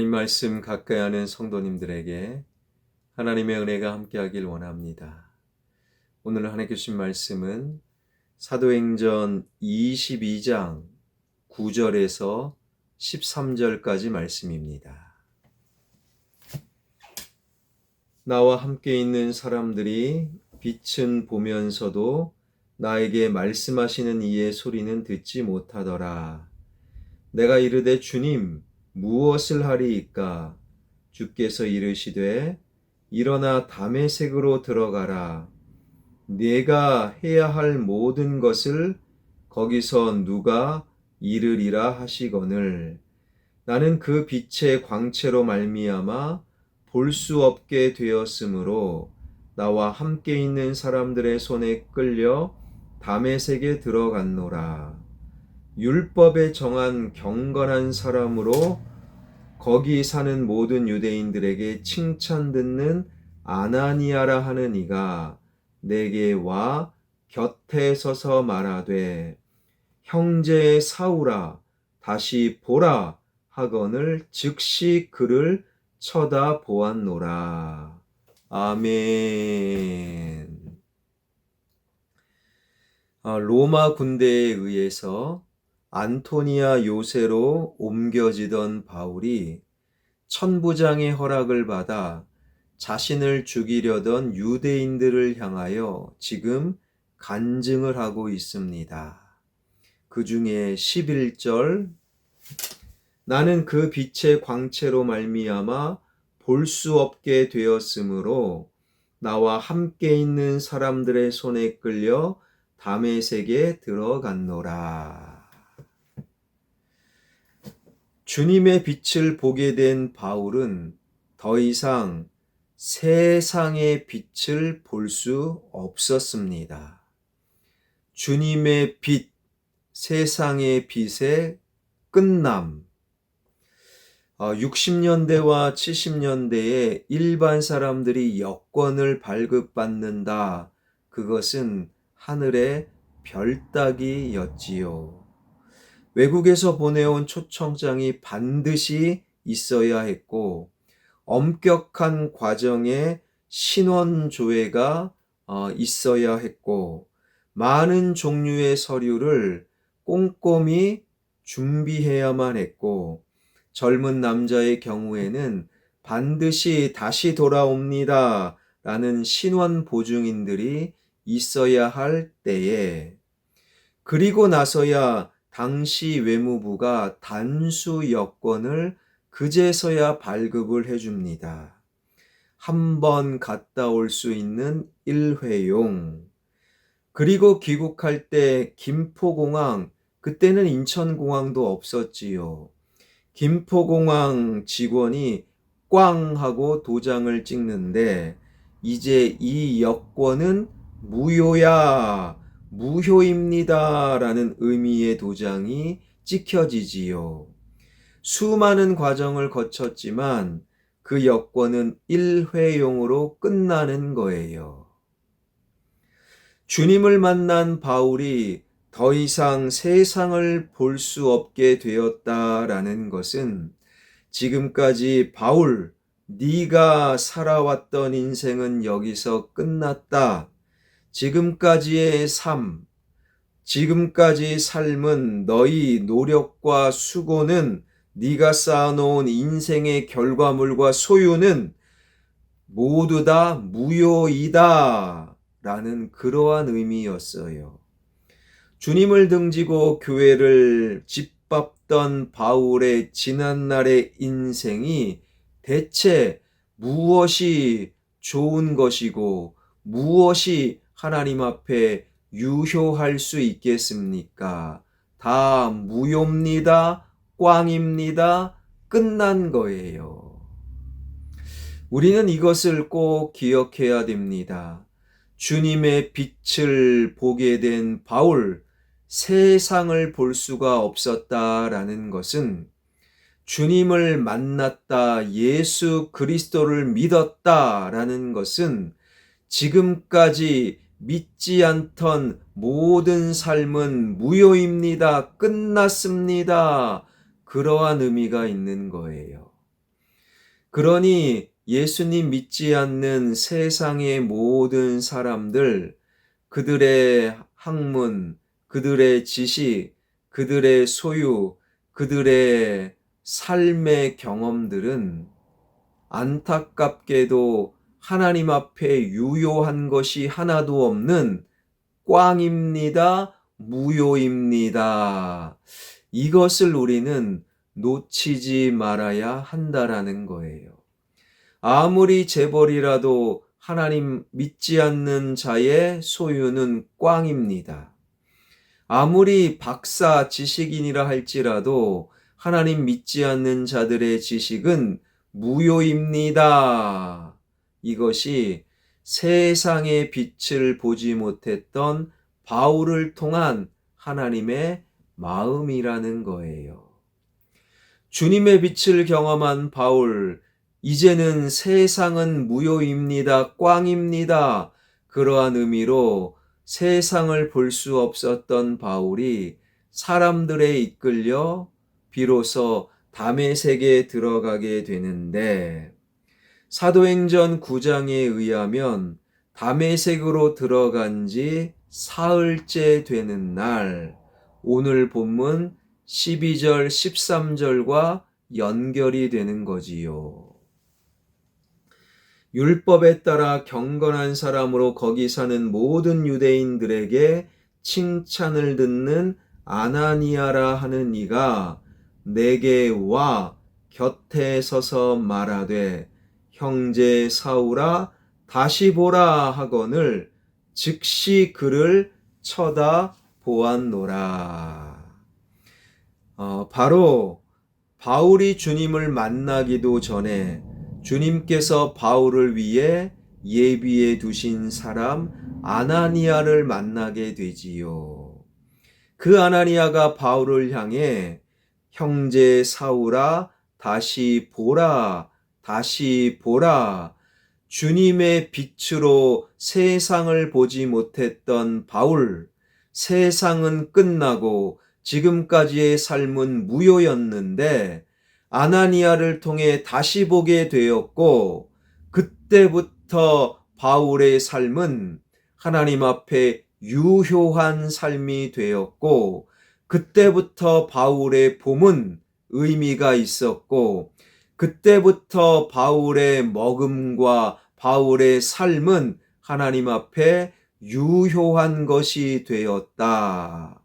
하나님 말씀 가까이 하는 성도님들에게 하나님의 은혜가 함께하길 원합니다. 오늘 하나님께 주신 말씀은 사도행전 22장 9절에서 13절까지 말씀입니다. 나와 함께 있는 사람들이 빛은 보면서도 나에게 말씀하시는 이의 소리는 듣지 못하더라. 내가 이르되 주님 무엇을 하리이까? 주께서 이르시되 일어나 다메섹으로 들어가라. 네가 해야 할 모든 것을 거기서 누가 이르리라 하시거늘 나는 그 빛의 광채로 말미암아 볼 수 없게 되었으므로 나와 함께 있는 사람들의 손에 끌려 다메섹에 들어갔노라. 율법에 정한 경건한 사람으로 거기 사는 모든 유대인들에게 칭찬 듣는 아나니아라 하는 이가 내게 와 곁에 서서 말하되 형제 사울아 다시 보라 하거늘 즉시 그를 쳐다보았노라. 아멘. 로마 군대에 의해서 안토니아 요새로 옮겨지던 바울이 천부장의 허락을 받아 자신을 죽이려던 유대인들을 향하여 지금 간증을 하고 있습니다. 그 중에 11절 나는 그 빛의 광채로 말미암아 볼 수 없게 되었으므로 나와 함께 있는 사람들의 손에 끌려 다메섹에 들어갔노라. 주님의 빛을 보게 된 바울은 더 이상 세상의 빛을 볼 수 없었습니다. 주님의 빛, 세상의 빛의 끝남. 60년대와 70년대에 일반 사람들이 여권을 발급받는다. 그것은 하늘의 별따기였지요. 외국에서 보내온 초청장이 반드시 있어야 했고 엄격한 과정에 신원 조회가 있어야 했고 많은 종류의 서류를 꼼꼼히 준비해야만 했고 젊은 남자의 경우에는 반드시 다시 돌아옵니다 라는 신원 보증인들이 있어야 할 때에 그리고 나서야 당시 외무부가 단수 여권을 그제서야 발급을 해줍니다. 한 번 갔다 올 수 있는 일회용. 그리고 귀국할 때 김포공항, 그때는 인천공항도 없었지요. 김포공항 직원이 꽝 하고 도장을 찍는데 이제 이 여권은 무효야. 무효입니다 라는 의미의 도장이 찍혀지지요. 수많은 과정을 거쳤지만 그 여권은 일회용으로 끝나는 거예요. 주님을 만난 바울이 더 이상 세상을 볼 수 없게 되었다라는 것은 지금까지 바울, 네가 살아왔던 인생은 여기서 끝났다. 지금까지의 삶, 지금까지 삶은 너희 노력과 수고는 네가 쌓아놓은 인생의 결과물과 소유는 모두 다 무효이다 라는 그러한 의미였어요. 주님을 등지고 교회를 짓밟던 바울의 지난날의 인생이 대체 무엇이 좋은 것이고 무엇이 하나님 앞에 유효할 수 있겠습니까? 다 무효입니다. 꽝입니다. 끝난 거예요. 우리는 이것을 꼭 기억해야 됩니다. 주님의 빛을 보게 된 바울, 세상을 볼 수가 없었다라는 것은 주님을 만났다, 예수 그리스도를 믿었다라는 것은 지금까지 믿지 않던 모든 삶은 무효입니다. 끝났습니다. 그러한 의미가 있는 거예요. 그러니 예수님 믿지 않는 세상의 모든 사람들, 그들의 학문, 그들의 지식, 그들의 소유, 그들의 삶의 경험들은 안타깝게도 하나님 앞에 유효한 것이 하나도 없는 꽝입니다. 무효입니다. 이것을 우리는 놓치지 말아야 한다라는 거예요. 아무리 재벌이라도 하나님 믿지 않는 자의 소유는 꽝입니다. 아무리 박사 지식인이라 할지라도 하나님 믿지 않는 자들의 지식은 무효입니다. 이것이 세상의 빛을 보지 못했던 바울을 통한 하나님의 마음이라는 거예요. 주님의 빛을 경험한 바울, 이제는 세상은 무효입니다. 꽝입니다. 그러한 의미로 세상을 볼 수 없었던 바울이 사람들에 이끌려 비로소 다메섹에 들어가게 되는데, 사도행전 9장에 의하면 다메섹으로 들어간 지 사흘째 되는 날, 오늘 본문 12절 13절과 연결이 되는 거지요. 율법에 따라 경건한 사람으로 거기 사는 모든 유대인들에게 칭찬을 듣는 아나니아라 하는 이가 내게 와 곁에 서서 말하되 형제 사울아 다시 보라 하거늘 즉시 그를 쳐다보았노라. 바로 바울이 주님을 만나기도 전에 주님께서 바울을 위해 예비해 두신 사람 아나니아를 만나게 되지요. 그 아나니아가 바울을 향해 형제 사울아 다시 보라, 다시 보라. 주님의 빛으로 세상을 보지 못했던 바울, 세상은 끝나고 지금까지의 삶은 무효였는데 아나니아를 통해 다시 보게 되었고, 그때부터 바울의 삶은 하나님 앞에 유효한 삶이 되었고, 그때부터 바울의 봄은 의미가 있었고, 그때부터 바울의 먹음과 바울의 삶은 하나님 앞에 유효한 것이 되었다.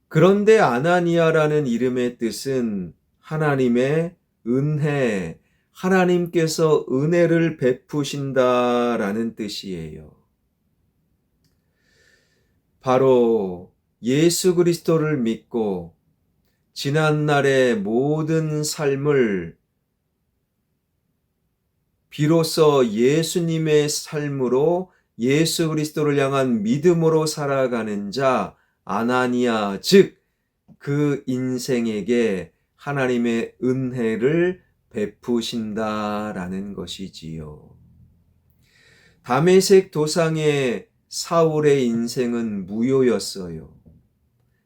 그런데 아나니아라는 이름의 뜻은 하나님의 은혜, 하나님께서 은혜를 베푸신다라는 뜻이에요. 바로 예수 그리스도를 믿고 지난날의 모든 삶을 비로소 예수님의 삶으로 예수 그리스도를 향한 믿음으로 살아가는 자 아나니아, 즉 그 인생에게 하나님의 은혜를 베푸신다라는 것이지요. 다메섹 도상의 사울의 인생은 무효였어요.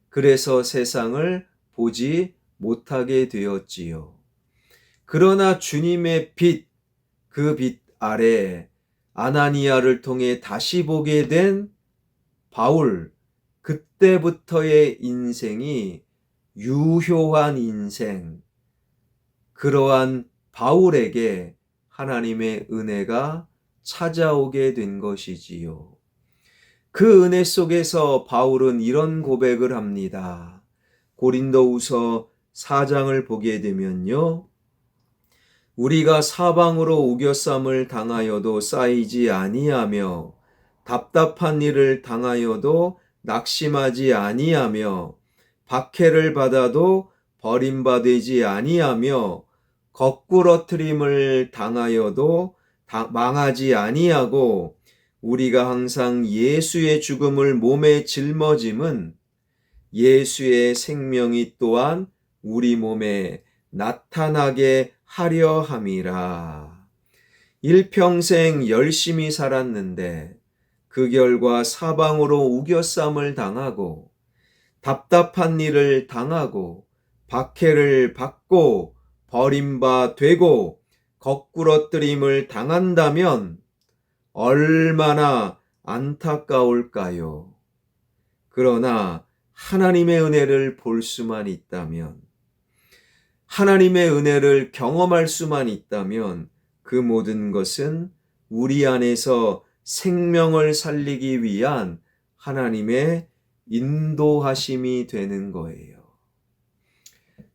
그래서 세상을 보지 못하게 되었지요. 그러나 주님의 빛, 그 빛 아래 아나니아를 통해 다시 보게 된 바울, 그때부터의 인생이 유효한 인생, 그러한 바울에게 하나님의 은혜가 찾아오게 된 것이지요. 그 은혜 속에서 바울은 이런 고백을 합니다. 고린도후서 4장을 보게 되면요, 우리가 사방으로 우겨쌈을 당하여도 쌓이지 아니하며 답답한 일을 당하여도 낙심하지 아니하며 박해를 받아도 버림받지 아니하며 거꾸러뜨림을 당하여도 망하지 아니하고 우리가 항상 예수의 죽음을 몸에 짊어짐은 예수의 생명이 또한 우리 몸에 나타나게 하려 함이라. 일평생 열심히 살았는데 그 결과 사방으로 우겨쌈을 당하고 답답한 일을 당하고 박해를 받고 버림받되고 거꾸러뜨림을 당한다면 얼마나 안타까울까요? 그러나 하나님의 은혜를 볼 수만 있다면, 하나님의 은혜를 경험할 수만 있다면 그 모든 것은 우리 안에서 생명을 살리기 위한 하나님의 인도하심이 되는 거예요.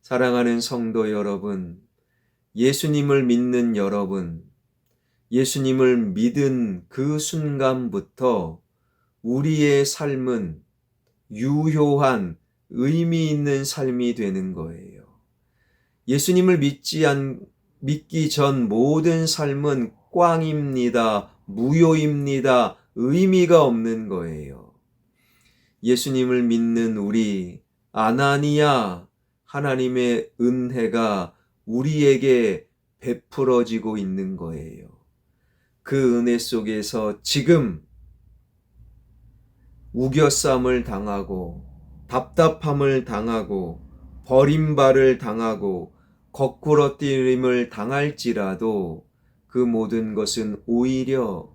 사랑하는 성도 여러분, 예수님을 믿는 여러분, 예수님을 믿은 그 순간부터 우리의 삶은 유효한 의미 있는 삶이 되는 거예요. 예수님을 믿기 전 모든 삶은 꽝입니다. 무효입니다. 의미가 없는 거예요. 예수님을 믿는 우리, 아나니아, 하나님의 은혜가 우리에게 베풀어지고 있는 거예요. 그 은혜 속에서 지금 우겨쌈을 당하고 답답함을 당하고 버림발을 당하고 거꾸러뜨림을 당할지라도 그 모든 것은 오히려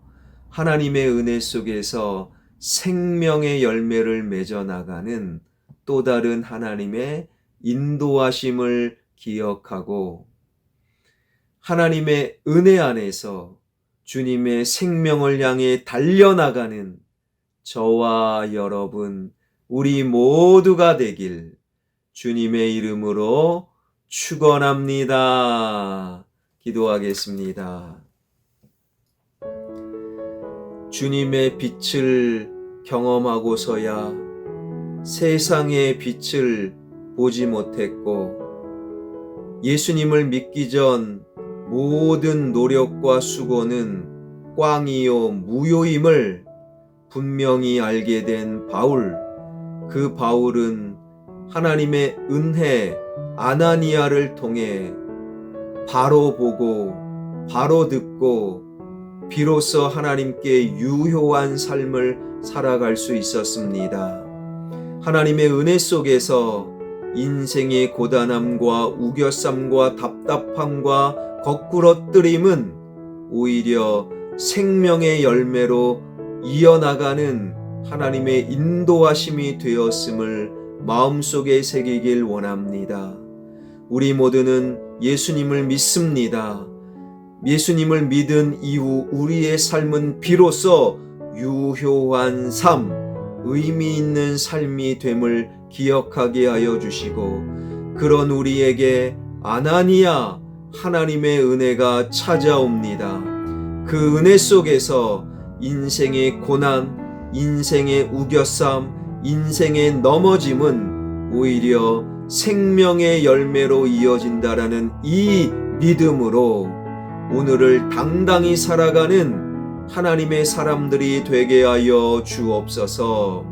하나님의 은혜 속에서 생명의 열매를 맺어 나가는 또 다른 하나님의 인도하심을 기억하고 하나님의 은혜 안에서 주님의 생명을 향해 달려나가는 저와 여러분, 우리 모두가 되길 주님의 이름으로 축원합니다. 기도하겠습니다. 주님의 빛을 경험하고서야 세상의 빛을 보지 못했고, 예수님을 믿기 전 모든 노력과 수고는 꽝이요 무효임을 분명히 알게 된 바울. 그 바울은 하나님의 은혜 아나니아를 통해 바로 보고 바로 듣고 비로소 하나님께 유효한 삶을 살아갈 수 있었습니다. 하나님의 은혜 속에서 인생의 고단함과 우겨쌈과 답답함과 거꾸러뜨림은 오히려 생명의 열매로 이어나가는 하나님의 인도하심이 되었음을 마음속에 새기길 원합니다. 우리 모두는 예수님을 믿습니다. 예수님을 믿은 이후 우리의 삶은 비로소 유효한 삶, 의미 있는 삶이 됨을 기억하게 하여 주시고, 그런 우리에게 아나니아 하나님의 은혜가 찾아옵니다. 그 은혜 속에서 인생의 고난, 인생의 우겨쌈, 인생의 넘어짐은 오히려 생명의 열매로 이어진다라는 이 믿음으로 오늘을 당당히 살아가는 하나님의 사람들이 되게 하여 주옵소서.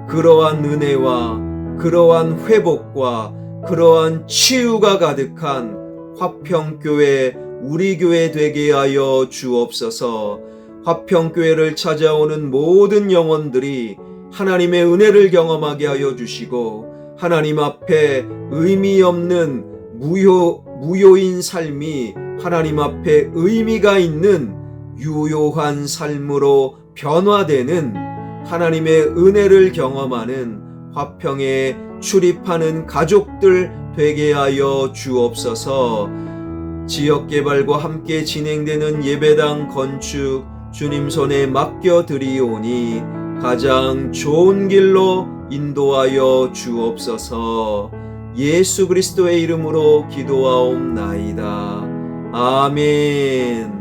그러한 은혜와 그러한 회복과 그러한 치유가 가득한 화평교회, 우리 교회 되게 하여 주옵소서. 화평교회를 찾아오는 모든 영혼들이 하나님의 은혜를 경험하게 하여 주시고, 하나님 앞에 의미 없는 무효인 삶이 하나님 앞에 의미가 있는 유효한 삶으로 변화되는 하나님의 은혜를 경험하는 화평에 출입하는 가족들 되게 하여 주옵소서. 지역개발과 함께 진행되는 예배당 건축 주님 손에 맡겨드리오니 가장 좋은 길로 인도하여 주옵소서. 예수 그리스도의 이름으로 기도하옵나이다. 아멘.